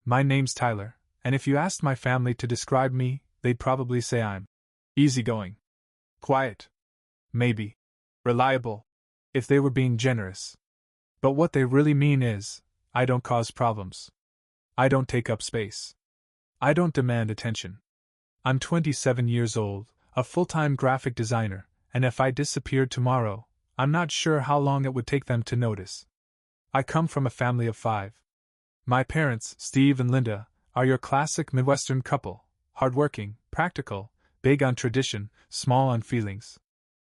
My name's Tyler, and if you asked my family to describe me, they'd probably say I'm easygoing, quiet, maybe reliable, if they were being generous. But what they really mean is, I don't cause problems. I don't take up space. I don't demand attention. I'm 27 years old, a full-time graphic designer, and if I disappeared tomorrow, I'm not sure how long it would take them to notice. I come from a family of 5. My parents, Steve and Linda, are your classic Midwestern couple, hardworking, practical, big on tradition, small on feelings.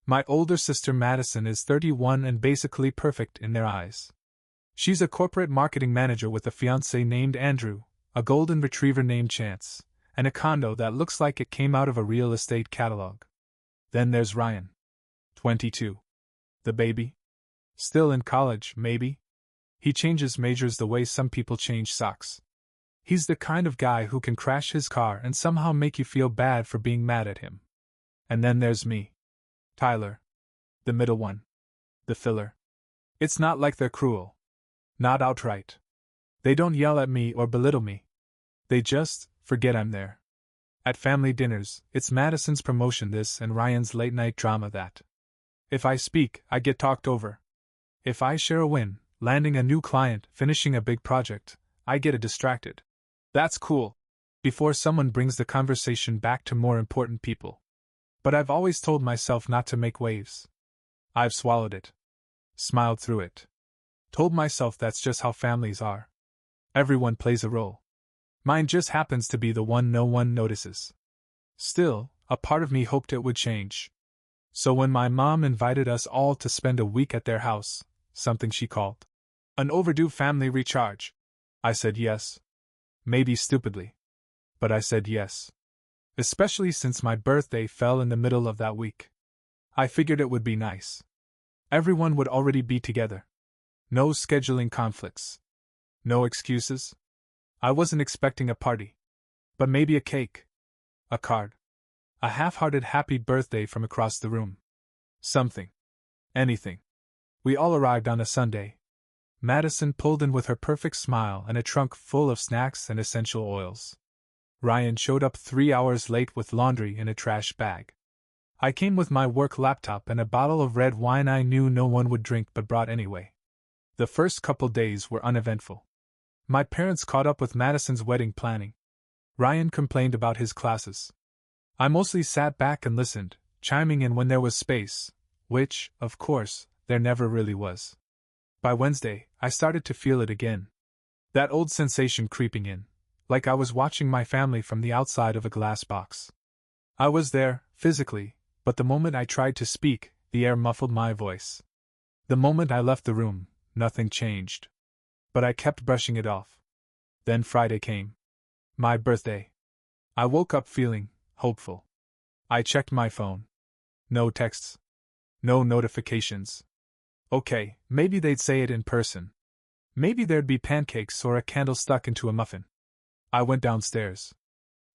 My older sister Madison is 31 and basically perfect in their eyes. She's a corporate marketing manager with a fiancé named Andrew, a golden retriever named Chance, and a condo that looks like it came out of a real estate catalog. Then there's Ryan. 22. The baby? Still in college, maybe? He changes majors the way some people change socks. He's the kind of guy who can crash his car and somehow make you feel bad for being mad at him. And then there's me. Tyler. The middle one. The filler. It's not like they're cruel. Not outright. They don't yell at me or belittle me. They just forget I'm there. At family dinners, it's Madison's promotion this and Ryan's late-night drama that. If I speak, I get talked over. If I share a win, landing a new client, finishing a big project, I get distracted. That's cool. Before someone brings the conversation back to more important people. But I've always told myself not to make waves. I've swallowed it. Smiled through it. Told myself that's just how families are. Everyone plays a role. Mine just happens to be the one no one notices. Still, a part of me hoped it would change. So when my mom invited us all to spend a week at their house, something she called an overdue family recharge, I said yes. Maybe stupidly. But I said yes. Especially since my birthday fell in the middle of that week. I figured it would be nice. Everyone would already be together. No scheduling conflicts. No excuses. I wasn't expecting a party. But maybe a cake. A card. A half-hearted happy birthday from across the room. Something. Anything. We all arrived on a Sunday. Madison pulled in with her perfect smile and a trunk full of snacks and essential oils. Ryan showed up 3 hours late with laundry in a trash bag. I came with my work laptop and a bottle of red wine I knew no one would drink but brought anyway. The first couple days were uneventful. My parents caught up with Madison's wedding planning. Ryan complained about his classes. I mostly sat back and listened, chiming in when there was space, which, of course, there never really was. By Wednesday, I started to feel it again. That old sensation creeping in, like I was watching my family from the outside of a glass box. I was there, physically, but the moment I tried to speak, the air muffled my voice. The moment I left the room, nothing changed. But I kept brushing it off. Then Friday came. My birthday. I woke up feeling hopeful. I checked my phone. No texts. No notifications. Okay, maybe they'd say it in person. Maybe there'd be pancakes or a candle stuck into a muffin. I went downstairs.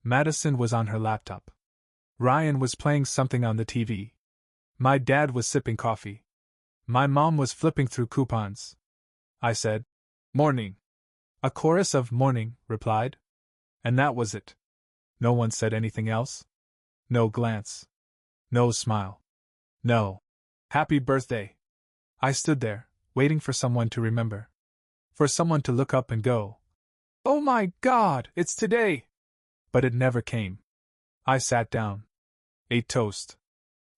Madison was on her laptop. Ryan was playing something on the TV. My dad was sipping coffee. My mom was flipping through coupons. I said, "Morning." A chorus of "morning" replied. And that was it. No one said anything else. No glance. No smile. No "Happy birthday." I stood there, waiting for someone to remember. For someone to look up and go, "Oh my God, it's today!" But it never came. I sat down. Ate toast.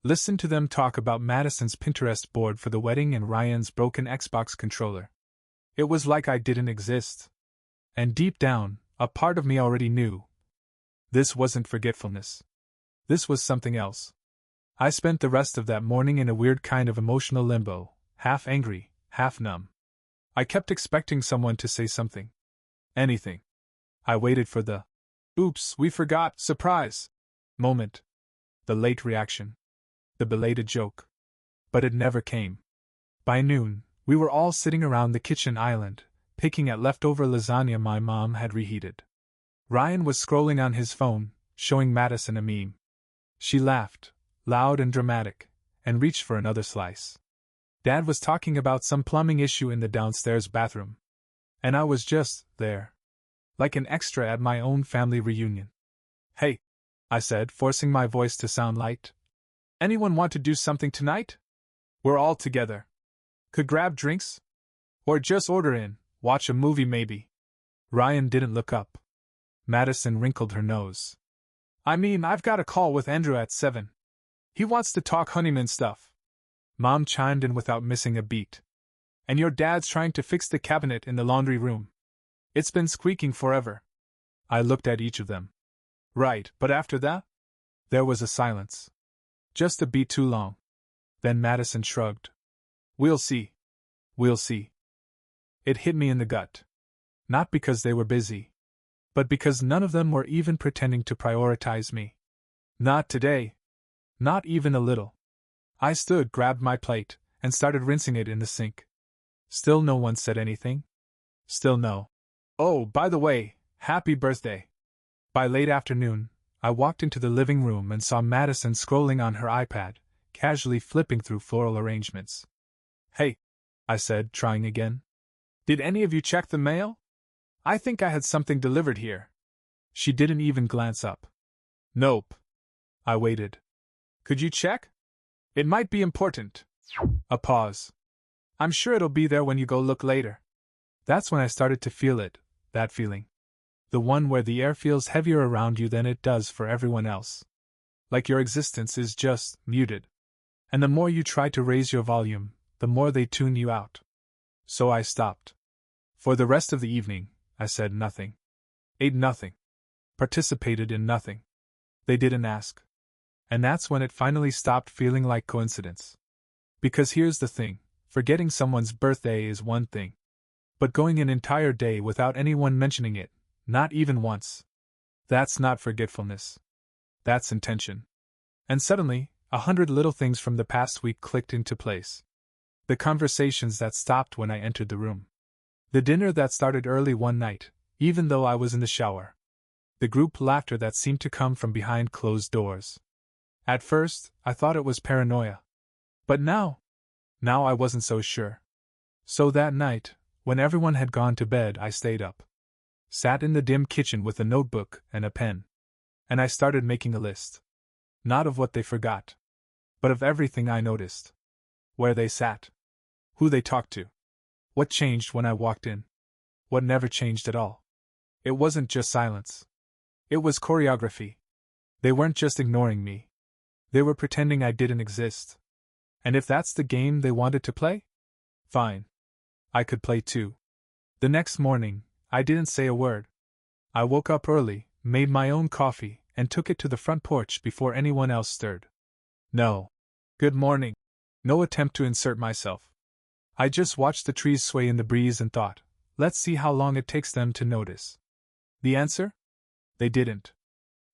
Listened to them talk about Madison's Pinterest board for the wedding and Ryan's broken Xbox controller. It was like I didn't exist. And deep down, a part of me already knew. This wasn't forgetfulness. This was something else. I spent the rest of that morning in a weird kind of emotional limbo, half angry, half numb. I kept expecting someone to say something. Anything. I waited for the "oops, we forgot, surprise" moment. The late reaction. The belated joke. But it never came. By noon, we were all sitting around the kitchen island, picking at leftover lasagna my mom had reheated. Ryan was scrolling on his phone, showing Madison a meme. She laughed, loud and dramatic, and reached for another slice. Dad was talking about some plumbing issue in the downstairs bathroom. And I was just there. Like an extra at my own family reunion. Hey, I said, forcing my voice to sound light. Anyone want to do something tonight? We're all together. Could grab drinks? Or just order in, watch a movie maybe. Ryan didn't look up. Madison wrinkled her nose. I mean, I've got a call with Andrew at 7. He wants to talk honeymoon stuff. Mom chimed in without missing a beat. And your dad's trying to fix the cabinet in the laundry room. It's been squeaking forever. I looked at each of them. Right, but after that? There was a silence. Just a beat too long. Then Madison shrugged. We'll see. We'll see. It hit me in the gut. Not because they were busy, but because none of them were even pretending to prioritize me. Not today. Not even a little. I stood, grabbed my plate, and started rinsing it in the sink. Still no one said anything. Still no. Oh, by the way, happy birthday. By late afternoon, I walked into the living room and saw Madison scrolling on her iPad, casually flipping through floral arrangements. Hey, I said, trying again. Did any of you check the mail? I think I had something delivered here. She didn't even glance up. Nope. I waited. Could you check? It might be important. A pause. I'm sure it'll be there when you go look later. That's when I started to feel it, that feeling. The one where the air feels heavier around you than it does for everyone else. Like your existence is just muted. And the more you try to raise your volume, the more they tune you out. So I stopped. For the rest of the evening, I said nothing. Ate nothing. Participated in nothing. They didn't ask. And that's when it finally stopped feeling like coincidence. Because here's the thing, forgetting someone's birthday is one thing. But going an entire day without anyone mentioning it, not even once. That's not forgetfulness. That's intention. And suddenly, 100 little things from the past week clicked into place. The conversations that stopped when I entered the room. The dinner that started early one night, even though I was in the shower. The group laughter that seemed to come from behind closed doors. At first, I thought it was paranoia. But now I wasn't so sure. So that night, when everyone had gone to bed, I stayed up. Sat in the dim kitchen with a notebook and a pen. And I started making a list. Not of what they forgot, but of everything I noticed. Where they sat. Who they talked to. What changed when I walked in. What never changed at all. It wasn't just silence. It was choreography. They weren't just ignoring me. They were pretending I didn't exist. And if that's the game they wanted to play? Fine. I could play too. The next morning, I didn't say a word. I woke up early, made my own coffee, and took it to the front porch before anyone else stirred. No. Good morning. No attempt to insert myself. I just watched the trees sway in the breeze and thought, let's see how long it takes them to notice. The answer? They didn't.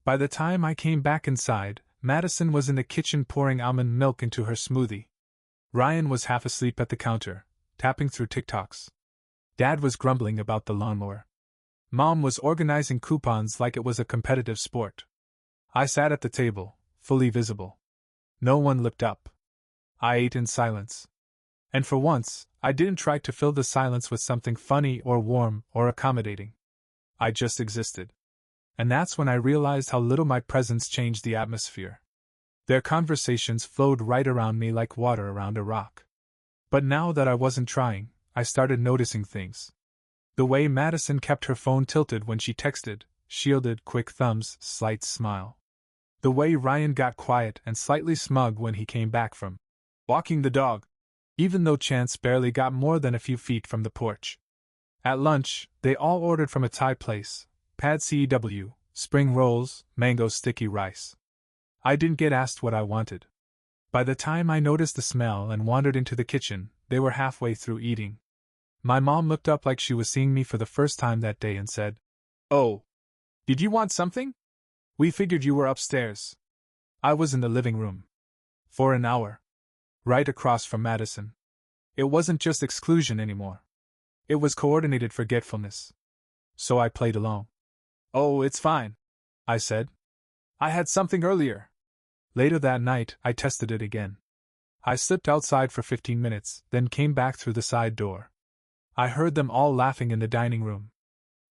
By the time I came back inside, Madison was in the kitchen pouring almond milk into her smoothie. Ryan was half asleep at the counter, tapping through TikToks. Dad was grumbling about the lawnmower. Mom was organizing coupons like it was a competitive sport. I sat at the table, fully visible. No one looked up. I ate in silence. And for once, I didn't try to fill the silence with something funny or warm or accommodating. I just existed. And that's when I realized how little my presence changed the atmosphere. Their conversations flowed right around me like water around a rock. But now that I wasn't trying, I started noticing things. The way Madison kept her phone tilted when she texted, shielded, quick thumbs, slight smile. The way Ryan got quiet and slightly smug when he came back from walking the dog, even though Chance barely got more than a few feet from the porch. At lunch, they all ordered from a Thai place, Pad CEW, spring rolls, mango sticky rice. I didn't get asked what I wanted. By the time I noticed the smell and wandered into the kitchen, they were halfway through eating. My mom looked up like she was seeing me for the first time that day and said, "Oh, did you want something? We figured you were upstairs." I was in the living room. For an hour. Right across from Madison. It wasn't just exclusion anymore. It was coordinated forgetfulness. So I played along. "Oh, it's fine," I said. "I had something earlier." Later that night, I tested it again. I slipped outside for 15 minutes, then came back through the side door. I heard them all laughing in the dining room.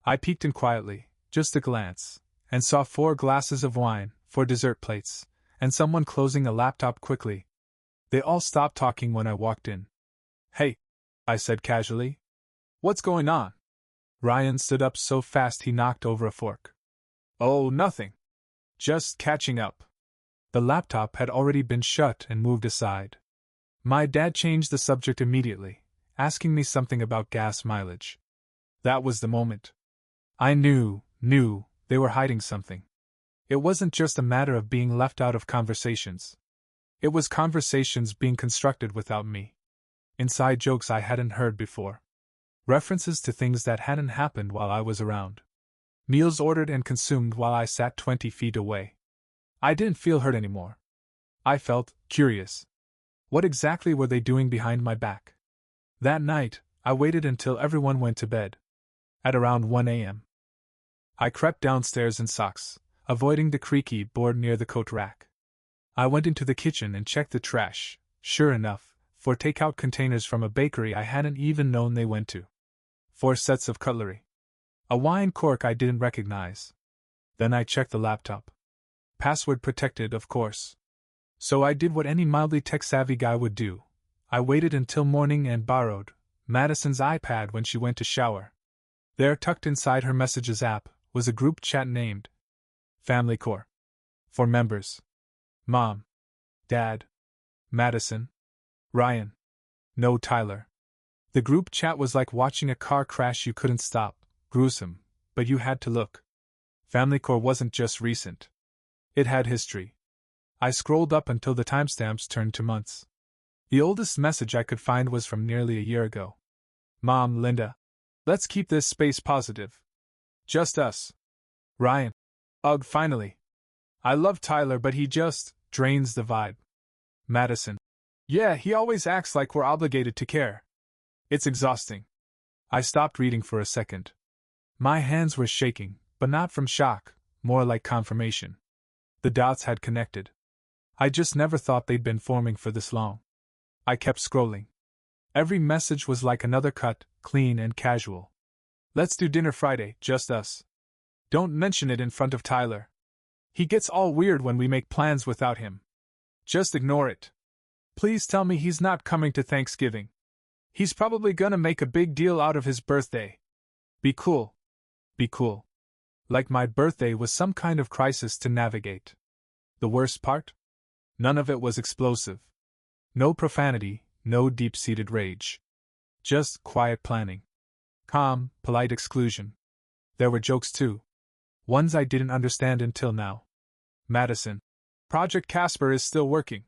I peeked in quietly, just a glance, and saw 4 glasses of wine, 4 dessert plates, and someone closing a laptop quickly. They all stopped talking when I walked in. "Hey," I said casually. "What's going on?" Ryan stood up so fast he knocked over a fork. "Oh, nothing. Just catching up." The laptop had already been shut and moved aside. My dad changed the subject immediately, asking me something about gas mileage. That was the moment. I knew they were hiding something. It wasn't just a matter of being left out of conversations. It was conversations being constructed without me. Inside jokes I hadn't heard before. References to things that hadn't happened while I was around. Meals ordered and consumed while I sat 20 feet away. I didn't feel hurt anymore. I felt curious. What exactly were they doing behind my back? That night, I waited until everyone went to bed. At around 1 a.m., I crept downstairs in socks, avoiding the creaky board near the coat rack. I went into the kitchen and checked the trash, sure enough, 4 takeout containers from a bakery I hadn't even known they went to. 4 sets of cutlery. A wine cork I didn't recognize. Then I checked the laptop. Password protected, of course. So I did what any mildly tech-savvy guy would do. I waited until morning and borrowed Madison's iPad when she went to shower. There, tucked inside her Messages app, was a group chat named Family Core. 4 members. Mom, Dad, Madison, Ryan. No Tyler. The group chat was like watching a car crash you couldn't stop, gruesome, but you had to look. Family Core wasn't just recent. It had history. I scrolled up until the timestamps turned to months. The oldest message I could find was from nearly a year ago. Mom, Linda. Let's keep this space positive. Just us. Ryan. Ugh, finally. I love Tyler, but he just drains the vibe. Madison. Yeah, he always acts like we're obligated to care. It's exhausting. I stopped reading for a second. My hands were shaking, but not from shock, more like confirmation. The dots had connected. I just never thought they'd been forming for this long. I kept scrolling. Every message was like another cut, clean and casual. Let's do dinner Friday, just us. Don't mention it in front of Tyler. He gets all weird when we make plans without him. Just ignore it. Please tell me he's not coming to Thanksgiving. He's probably gonna make a big deal out of his birthday. Be cool. Be cool. Like my birthday was some kind of crisis to navigate. The worst part? None of it was explosive. No profanity, no deep-seated rage. Just quiet planning. Calm, polite exclusion. There were jokes too. Ones I didn't understand until now. Madison. Project Casper is still working.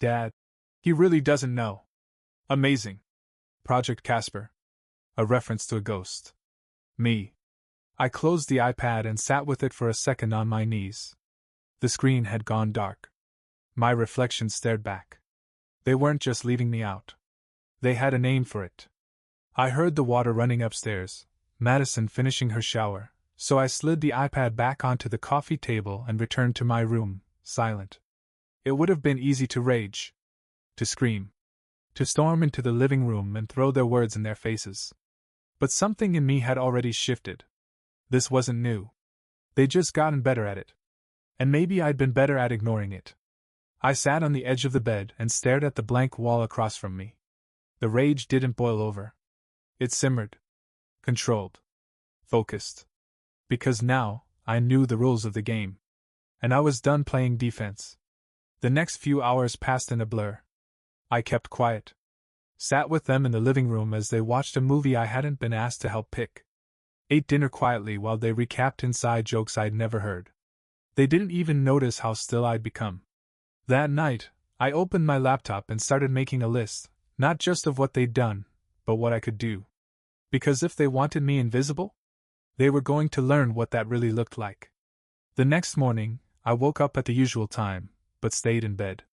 Dad. He really doesn't know. Amazing. Project Casper. A reference to a ghost. Me. I closed the iPad and sat with it for a second on my knees. The screen had gone dark. My reflection stared back. They weren't just leaving me out. They had a name for it. I heard the water running upstairs, Madison finishing her shower, so I slid the iPad back onto the coffee table and returned to my room, silent. It would have been easy to rage. To scream. To storm into the living room and throw their words in their faces. But something in me had already shifted. This wasn't new. They'd just gotten better at it. And maybe I'd been better at ignoring it. I sat on the edge of the bed and stared at the blank wall across from me. The rage didn't boil over. It simmered. Controlled. Focused. Because now, I knew the rules of the game. And I was done playing defense. The next few hours passed in a blur. I kept quiet. Sat with them in the living room as they watched a movie I hadn't been asked to help pick. Ate dinner quietly while they recapped inside jokes I'd never heard. They didn't even notice how still I'd become. That night, I opened my laptop and started making a list, not just of what they'd done, but what I could do. Because if they wanted me invisible, they were going to learn what that really looked like. The next morning, I woke up at the usual time, but stayed in bed.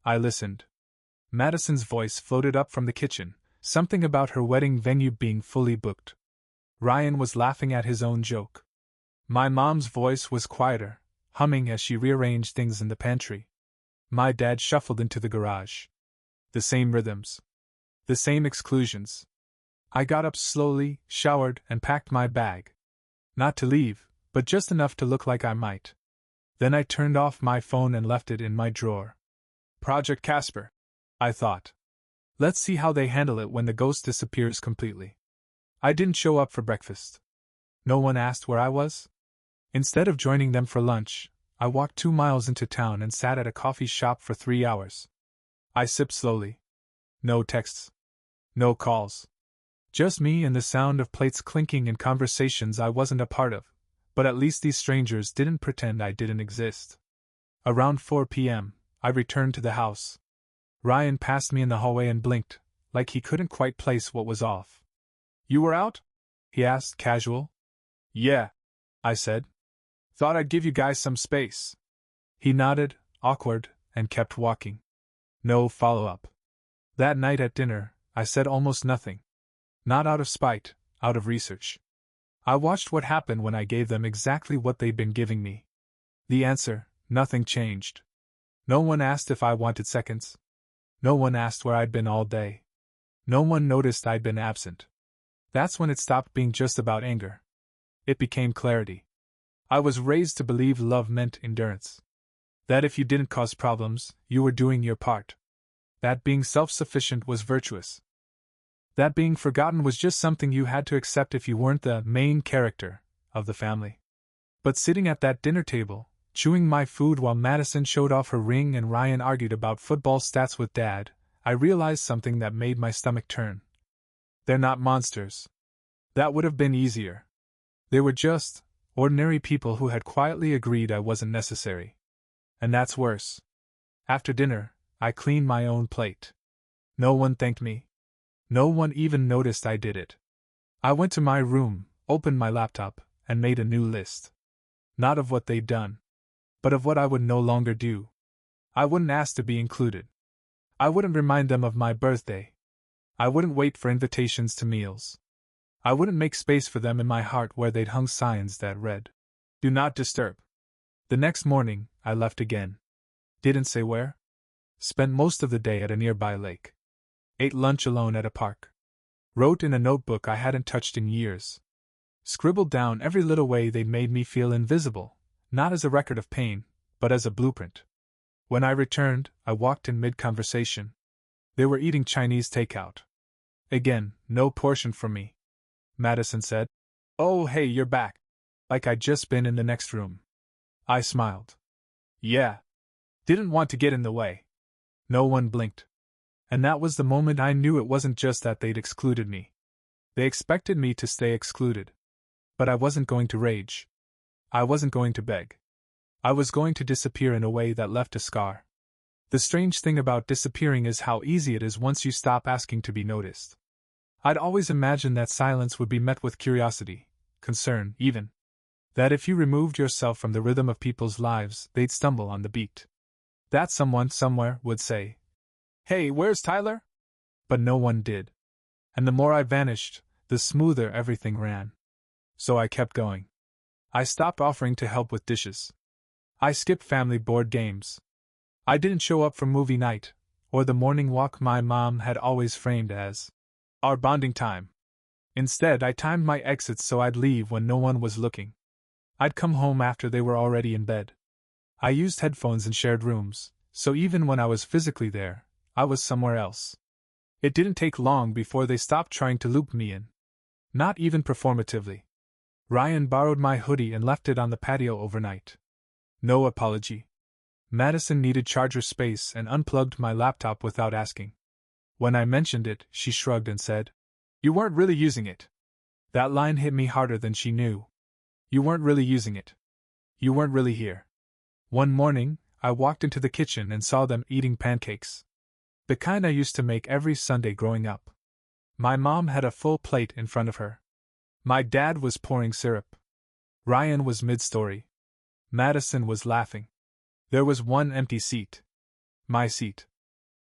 I listened. Madison's voice floated up from the kitchen, something about her wedding venue being fully booked. Ryan was laughing at his own joke. My mom's voice was quieter, humming as she rearranged things in the pantry. My dad shuffled into the garage. The same rhythms. The same exclusions. I got up slowly, showered, and packed my bag. Not to leave, but just enough to look like I might. Then I turned off my phone and left it in my drawer. Project Casper, I thought. Let's see how they handle it when the ghost disappears completely. I didn't show up for breakfast. No one asked where I was. Instead of joining them for lunch, I walked 2 miles into town and sat at a coffee shop for 3 hours. I sipped slowly. No texts. No calls. Just me and the sound of plates clinking and conversations I wasn't a part of, but at least these strangers didn't pretend I didn't exist. Around 4 p.m., I returned to the house. Ryan passed me in the hallway and blinked, like he couldn't quite place what was off. You were out? He asked, casual. Yeah, I said. Thought I'd give you guys some space. He nodded, awkward, and kept walking. No follow-up. That night at dinner, I said almost nothing. Not out of spite, out of research. I watched what happened when I gave them exactly what they'd been giving me. The answer, nothing changed. No one asked if I wanted seconds. No one asked where I'd been all day. No one noticed I'd been absent. That's when it stopped being just about anger. It became clarity. I was raised to believe love meant endurance. That if you didn't cause problems, you were doing your part. That being self-sufficient was virtuous. That being forgotten was just something you had to accept if you weren't the main character of the family. But sitting at that dinner table, chewing my food while Madison showed off her ring and Ryan argued about football stats with Dad, I realized something that made my stomach turn. They're not monsters. That would have been easier. They were just ordinary people who had quietly agreed I wasn't necessary. And that's worse. After dinner, I cleaned my own plate. No one thanked me. No one even noticed I did it. I went to my room, opened my laptop, and made a new list. Not of what they'd done, but of what I would no longer do. I wouldn't ask to be included. I wouldn't remind them of my birthday. I wouldn't wait for invitations to meals. I wouldn't make space for them in my heart where they'd hung signs that read, "Do not disturb." The next morning, I left again. Didn't say where. Spent most of the day at a nearby lake. Ate lunch alone at a park. Wrote in a notebook I hadn't touched in years. Scribbled down every little way they'd made me feel invisible, not as a record of pain, but as a blueprint. When I returned, I walked in mid-conversation. They were eating Chinese takeout. Again, no portion for me. Madison said, "Oh, hey, you're back." Like I'd just been in the next room. I smiled. Yeah. Didn't want to get in the way. No one blinked. And that was the moment I knew it wasn't just that they'd excluded me. They expected me to stay excluded. But I wasn't going to rage. I wasn't going to beg. I was going to disappear in a way that left a scar. The strange thing about disappearing is how easy it is once you stop asking to be noticed. I'd always imagined that silence would be met with curiosity, concern, even. That if you removed yourself from the rhythm of people's lives, they'd stumble on the beat. That someone somewhere would say, "Hey, where's Tyler?" But no one did. And the more I vanished, the smoother everything ran. So I kept going. I stopped offering to help with dishes. I skipped family board games. I didn't show up for movie night, or the morning walk my mom had always framed as our bonding time. Instead, I timed my exits so I'd leave when no one was looking. I'd come home after they were already in bed. I used headphones in shared rooms, so even when I was physically there, I was somewhere else. It didn't take long before they stopped trying to loop me in. Not even performatively. Ryan borrowed my hoodie and left it on the patio overnight. No apology. Madison needed charger space and unplugged my laptop without asking. When I mentioned it, she shrugged and said, "You weren't really using it." That line hit me harder than she knew. You weren't really using it. You weren't really here. One morning, I walked into the kitchen and saw them eating pancakes. The kind I used to make every Sunday growing up. My mom had a full plate in front of her. My dad was pouring syrup. Ryan was mid-story. Madison was laughing. There was one empty seat. My seat.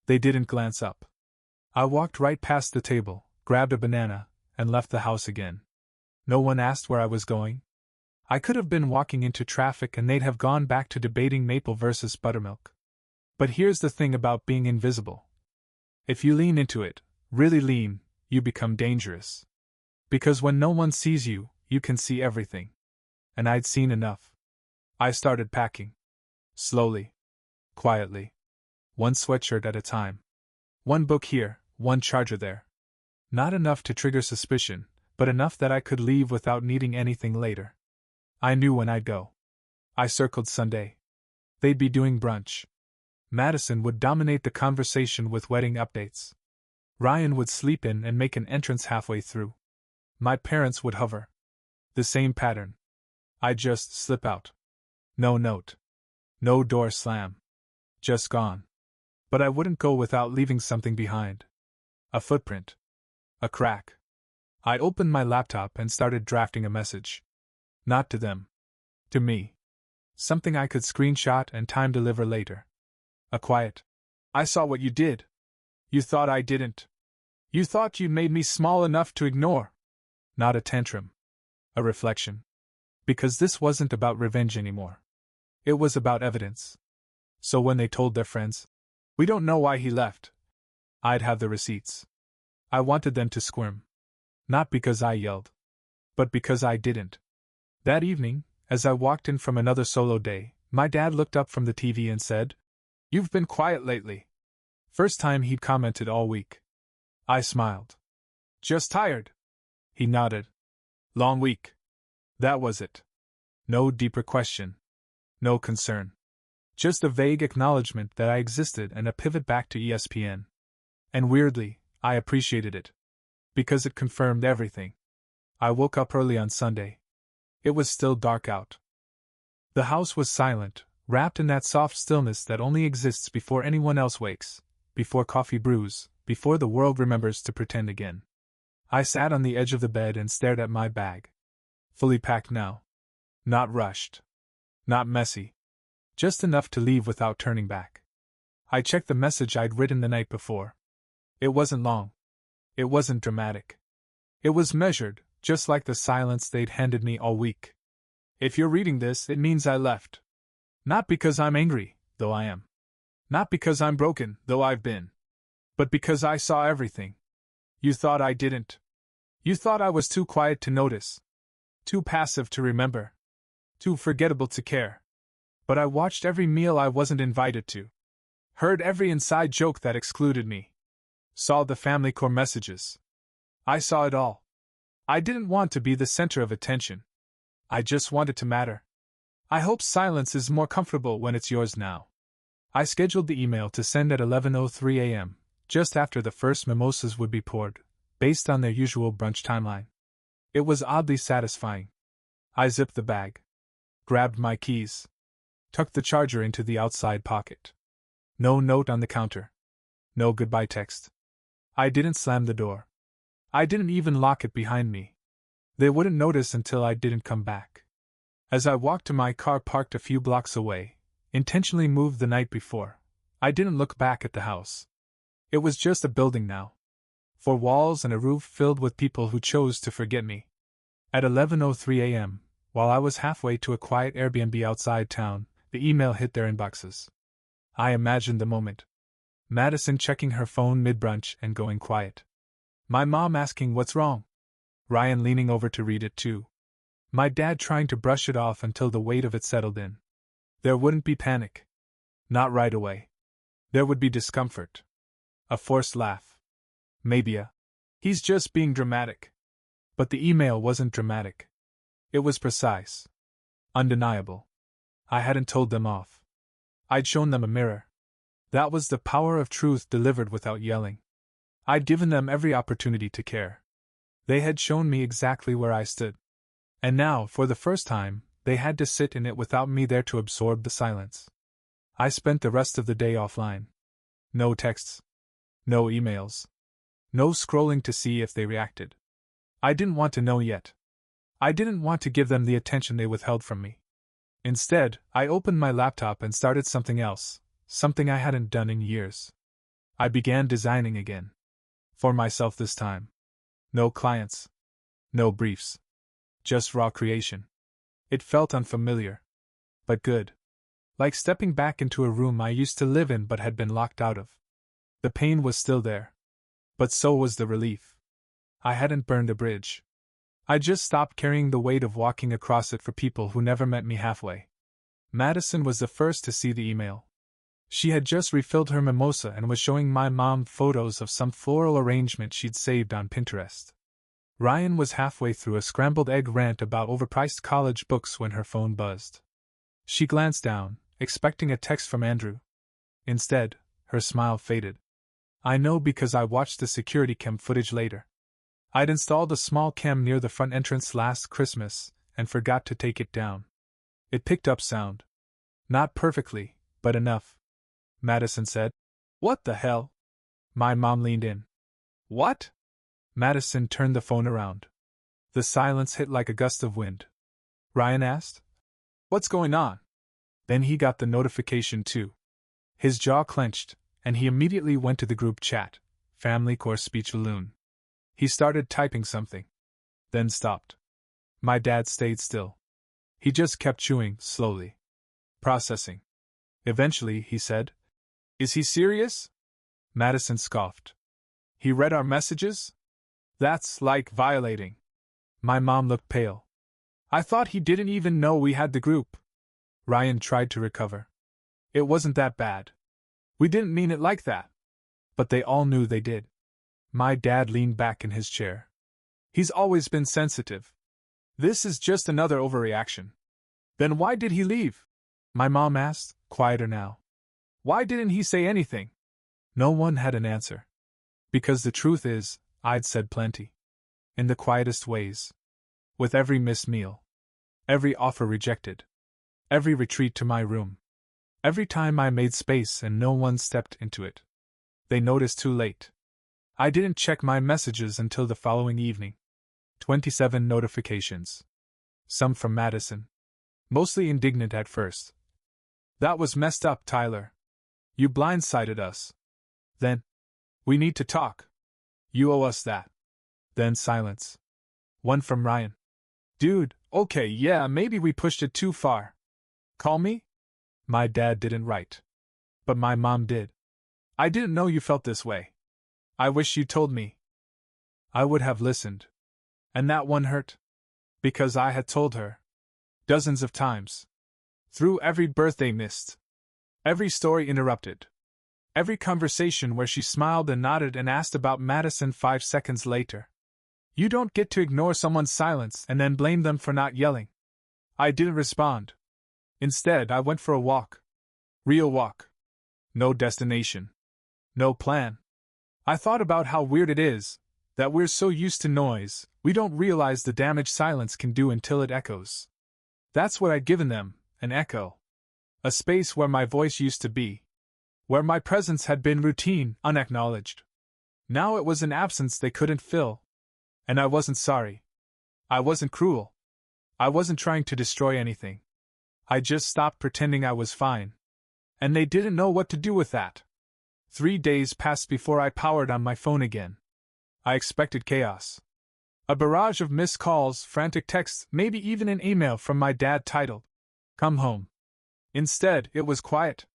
They didn't glance up. I walked right past the table, grabbed a banana, and left the house again. No one asked where I was going. I could have been walking into traffic and they'd have gone back to debating maple versus buttermilk. But here's the thing about being invisible. If you lean into it, really lean, you become dangerous. Because when no one sees you, you can see everything. and I'd seen enough. I started packing. Slowly. Quietly. One sweatshirt at a time. One book here, one charger there. Not enough to trigger suspicion, but enough that I could leave without needing anything later. I knew when I'd go. I circled Sunday. They'd be doing brunch. Madison would dominate the conversation with wedding updates. Ryan would sleep in and make an entrance halfway through. My parents would hover. The same pattern. I'd just slip out. No note. No door slam. Just gone. But I wouldn't go without leaving something behind. A footprint. A crack. I opened my laptop and started drafting a message. Not to them. To me. Something I could screenshot and time deliver later. A quiet. I saw what you did. You thought I didn't. You thought you made me small enough to ignore. Not a tantrum. A reflection. Because this wasn't about revenge anymore. It was about evidence. So when they told their friends, "We don't know why he left," I'd have the receipts. I wanted them to squirm. Not because I yelled. But because I didn't. That evening, as I walked in from another solo day, my dad looked up from the TV and said, "You've been quiet lately." First time he'd commented all week. I smiled. "Just tired." He nodded. "Long week." That was it. No deeper question. No concern. Just a vague acknowledgement that I existed and a pivot back to ESPN. And weirdly, I appreciated it. Because it confirmed everything. I woke up early on Sunday. It was still dark out. The house was silent, wrapped in that soft stillness that only exists before anyone else wakes, before coffee brews, before the world remembers to pretend again. I sat on the edge of the bed and stared at my bag. Fully packed now. Not rushed. Not messy. Just enough to leave without turning back. I checked the message I'd written the night before. It wasn't long. It wasn't dramatic. It was measured, just like the silence they'd handed me all week. If you're reading this, it means I left. Not because I'm angry, though I am. Not because I'm broken, though I've been. But because I saw everything. You thought I didn't. You thought I was too quiet to notice. Too passive to remember. Too forgettable to care. But I watched every meal I wasn't invited to. Heard every inside joke that excluded me. Saw the family core messages. I saw it all. I didn't want to be the center of attention. I just wanted to matter. I hope silence is more comfortable when it's yours now. I scheduled the email to send at 11:03 a.m., just after the first mimosas would be poured, based on their usual brunch timeline. It was oddly satisfying. I zipped the bag. Grabbed my keys. Tucked the charger into the outside pocket. No note on the counter. No goodbye text. I didn't slam the door. I didn't even lock it behind me. They wouldn't notice until I didn't come back. As I walked to my car parked a few blocks away, intentionally moved the night before, I didn't look back at the house. It was just a building now. 4 walls and a roof filled with people who chose to forget me. At 11:03 a.m., while I was halfway to a quiet Airbnb outside town, the email hit their inboxes. I imagined the moment. Madison checking her phone mid-brunch and going quiet. My mom asking what's wrong. Ryan leaning over to read it too. My dad trying to brush it off until the weight of it settled in. There wouldn't be panic. Not right away. There would be discomfort. A forced laugh. Maybe he's just being dramatic. But the email wasn't dramatic. It was precise. Undeniable. I hadn't told them off. I'd shown them a mirror. That was the power of truth delivered without yelling. I'd given them every opportunity to care. They had shown me exactly where I stood. And now, for the first time, they had to sit in it without me there to absorb the silence. I spent the rest of the day offline. No texts. No emails. No scrolling to see if they reacted. I didn't want to know yet. I didn't want to give them the attention they withheld from me. Instead, I opened my laptop and started something else, something I hadn't done in years. I began designing again. For myself this time. No clients. No briefs. Just raw creation. It felt unfamiliar. But good. Like stepping back into a room I used to live in but had been locked out of. The pain was still there. But so was the relief. I hadn't burned a bridge. I just stopped carrying the weight of walking across it for people who never met me halfway. Madison was the first to see the email. She had just refilled her mimosa and was showing my mom photos of some floral arrangement she'd saved on Pinterest. Ryan was halfway through a scrambled egg rant about overpriced college books when her phone buzzed. She glanced down, expecting a text from Andrew. Instead, her smile faded. I know because I watched the security cam footage later. I'd installed a small cam near the front entrance last Christmas and forgot to take it down. It picked up sound. Not perfectly, but enough. Madison said. What the hell? My mom leaned in. What? Madison turned the phone around. The silence hit like a gust of wind. Ryan asked, What's going on? Then he got the notification too. His jaw clenched, and he immediately went to the group chat, Family Core Speech Balloon. He started typing something. Then stopped. My dad stayed still. He just kept chewing, slowly. Processing. Eventually, he said, Is he serious? Madison scoffed. He read our messages? That's like violating. My mom looked pale. I thought he didn't even know we had the group. Ryan tried to recover. It wasn't that bad. We didn't mean it like that. But they all knew they did. My dad leaned back in his chair. He's always been sensitive. This is just another overreaction. Then why did he leave? My mom asked, quieter now. Why didn't he say anything? No one had an answer. Because the truth is, I'd said plenty. In the quietest ways. With every missed meal. Every offer rejected. Every retreat to my room. Every time I made space and no one stepped into it. They noticed too late. I didn't check my messages until the following evening. 27 notifications. Some from Madison. Mostly indignant at first. That was messed up, Tyler. You blindsided us. Then, we need to talk. You owe us that. Then silence. One from Ryan. Dude, okay, yeah, maybe we pushed it too far. Call me? My dad didn't write. But my mom did. I didn't know you felt this way. I wish you told me. I would have listened. And that one hurt. Because I had told her. Dozens of times. Through every birthday missed. Every story interrupted. Every conversation where she smiled and nodded and asked about Madison 5 seconds later. You don't get to ignore someone's silence and then blame them for not yelling. I didn't respond. Instead, I went for a walk. Real walk. No destination. No plan. I thought about how weird it is, that we're so used to noise, we don't realize the damage silence can do until it echoes. That's what I'd given them, an echo. A space where my voice used to be. Where my presence had been routine, unacknowledged. Now it was an absence they couldn't fill. And I wasn't sorry. I wasn't cruel. I wasn't trying to destroy anything. I just stopped pretending I was fine. And they didn't know what to do with that. 3 days passed before I powered on my phone again. I expected chaos. A barrage of missed calls, frantic texts, maybe even an email from my dad titled, Come home. Instead, it was quiet.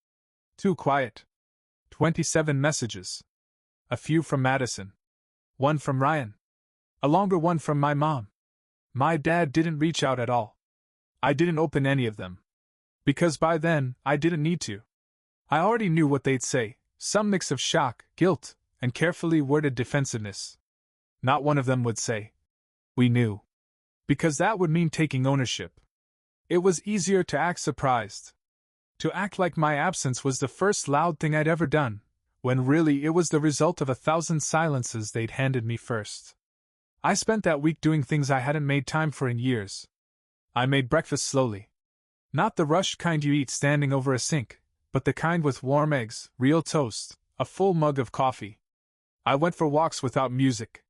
Too quiet. 27 messages. A few from Madison. One from Ryan. A longer one from my mom. My dad didn't reach out at all. I didn't open any of them. Because by then, I didn't need to. I already knew what they'd say, some mix of shock, guilt, and carefully worded defensiveness. Not one of them would say, We knew. Because that would mean taking ownership. It was easier to act surprised. To act like my absence was the first loud thing I'd ever done, when really it was the result of 1,000 silences they'd handed me first. I spent that week doing things I hadn't made time for in years. I made breakfast slowly. Not the rushed kind you eat standing over a sink, but the kind with warm eggs, real toast, a full mug of coffee. I went for walks without music.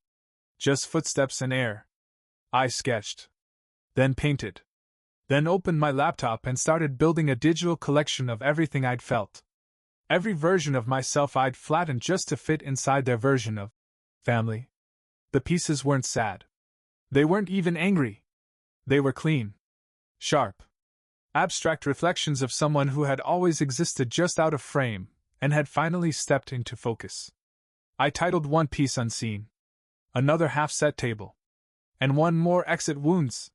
Just footsteps and air. I sketched. Then painted. Then opened my laptop and started building a digital collection of everything I'd felt. Every version of myself I'd flattened just to fit inside their version of family. The pieces weren't sad. They weren't even angry. They were clean. Sharp. Abstract reflections of someone who had always existed just out of frame, and had finally stepped into focus. I titled one piece Unseen. Another half-set table. And one more exit wounds.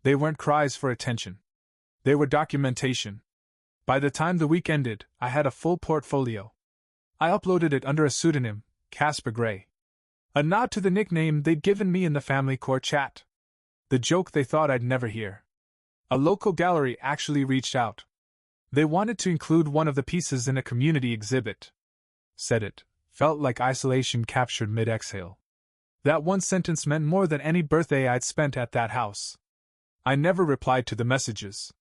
They weren't cries for attention. They were documentation. By the time the week ended, I had a full portfolio. I uploaded it under a pseudonym, Casper Gray. A nod to the nickname they'd given me in the family court chat. The joke they thought I'd never hear. A local gallery actually reached out. They wanted to include one of the pieces in a community exhibit. Said it felt like isolation captured mid-exhale. That one sentence meant more than any birthday I'd spent at that house. I never replied to the messages.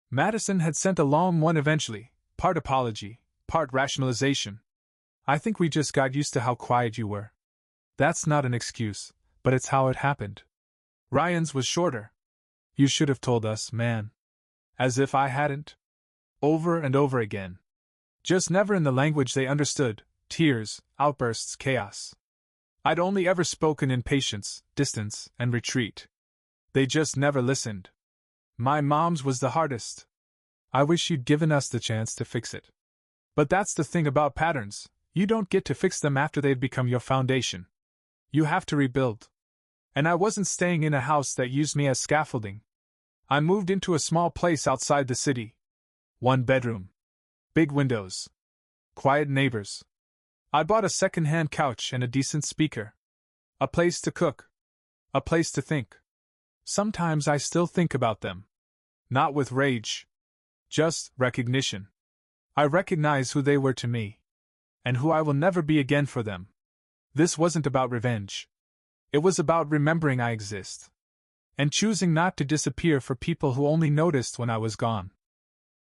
Madison had sent a long one eventually, part apology, part rationalization. I think we just got used to how quiet you were. That's not an excuse, but it's how it happened. Ryan's was shorter. You should have told us, man. As if I hadn't. Over and over again. Just never in the language they understood. Tears, outbursts, chaos. I'd only ever spoken in patience, distance, and retreat. They just never listened. My mom's was the hardest. I wish you'd given us the chance to fix it. But that's the thing about patterns, you don't get to fix them after they've become your foundation. You have to rebuild. And I wasn't staying in a house that used me as scaffolding. I moved into a small place outside the city. 1 bedroom. Big windows. Quiet neighbors. I bought a second-hand couch and a decent speaker. A place to cook. A place to think. Sometimes I still think about them. Not with rage. Just recognition. I recognize who they were to me. And who I will never be again for them. This wasn't about revenge. It was about remembering I exist. And choosing not to disappear for people who only noticed when I was gone.